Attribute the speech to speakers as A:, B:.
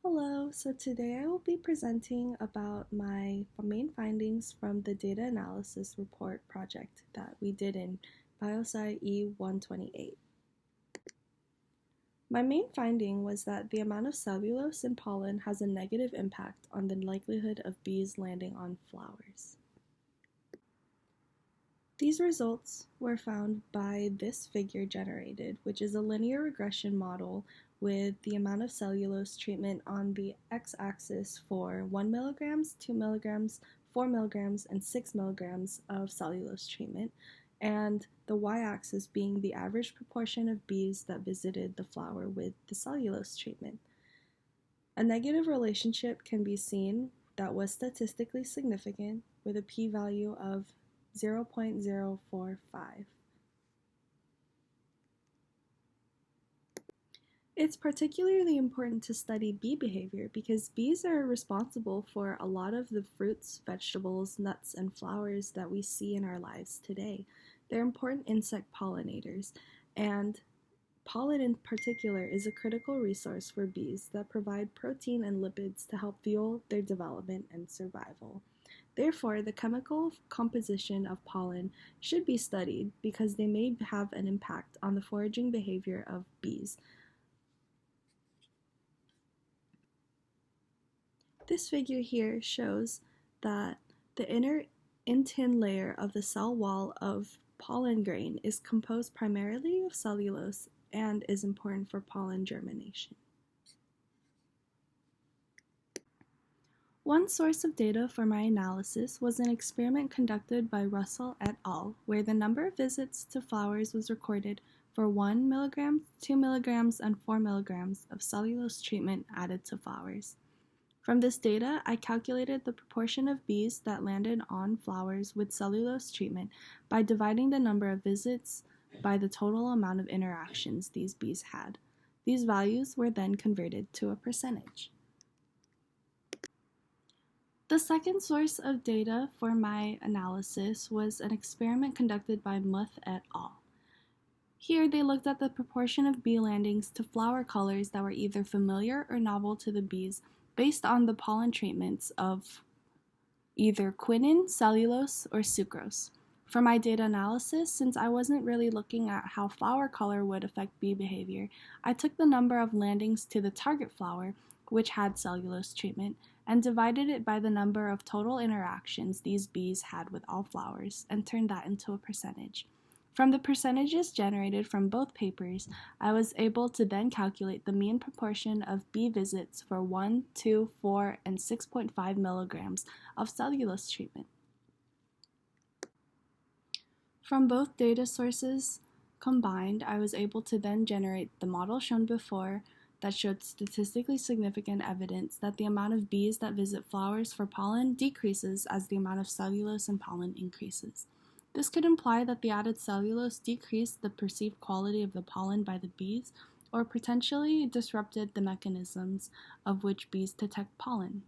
A: Hello, so today I will be presenting about my main findings from the data analysis report project that we did in BioSci E128. My main finding was that the amount of cellulose in pollen has a negative impact on the likelihood of bees landing on flowers. These results were found by this figure generated, which is a linear regression model with the amount of cellulose treatment on the x-axis for 1 milligrams, 2 milligrams, 4 milligrams, and 6 milligrams of cellulose treatment, and the y-axis being the average proportion of bees that visited the flower with the cellulose treatment. A negative relationship can be seen that was statistically significant with a p-value of 0.045. It's particularly important to study bee behavior because bees are responsible for a lot of the fruits, vegetables, nuts, and flowers that we see in our lives today. They're important insect pollinators, and pollen in particular is a critical resource for bees that provide protein and lipids to help fuel their development and survival. Therefore, the chemical composition of pollen should be studied because they may have an impact on the foraging behavior of bees. This figure here shows that the inner intin layer of the cell wall of pollen grain is composed primarily of cellulose and is important for pollen germination. One source of data for my analysis was an experiment conducted by Russell et al., where the number of visits to flowers was recorded for 1 milligram, 2 milligrams, and 4 milligrams of cellulose treatment added to flowers. From this data, I calculated the proportion of bees that landed on flowers with cellulose treatment by dividing the number of visits by the total amount of interactions these bees had. These values were then converted to a percentage. The second source of data for my analysis was an experiment conducted by Muth et al. Here, they looked at the proportion of bee landings to flower colors that were either familiar or novel to the bees based on the pollen treatments of either quinine, cellulose, or sucrose. For my data analysis, since I wasn't really looking at how flower color would affect bee behavior, I took the number of landings to the target flower, which had cellulose treatment, and divided it by the number of total interactions these bees had with all flowers, and turned that into a percentage. From the percentages generated from both papers, I was able to then calculate the mean proportion of bee visits for 1, 2, 4, and 6.5 milligrams of cellulose treatment. From both data sources combined, I was able to then generate the model shown before that showed statistically significant evidence that the amount of bees that visit flowers for pollen decreases as the amount of cellulose in pollen increases. This could imply that the added cellulose decreased the perceived quality of the pollen by the bees, or potentially disrupted the mechanisms of which bees detect pollen.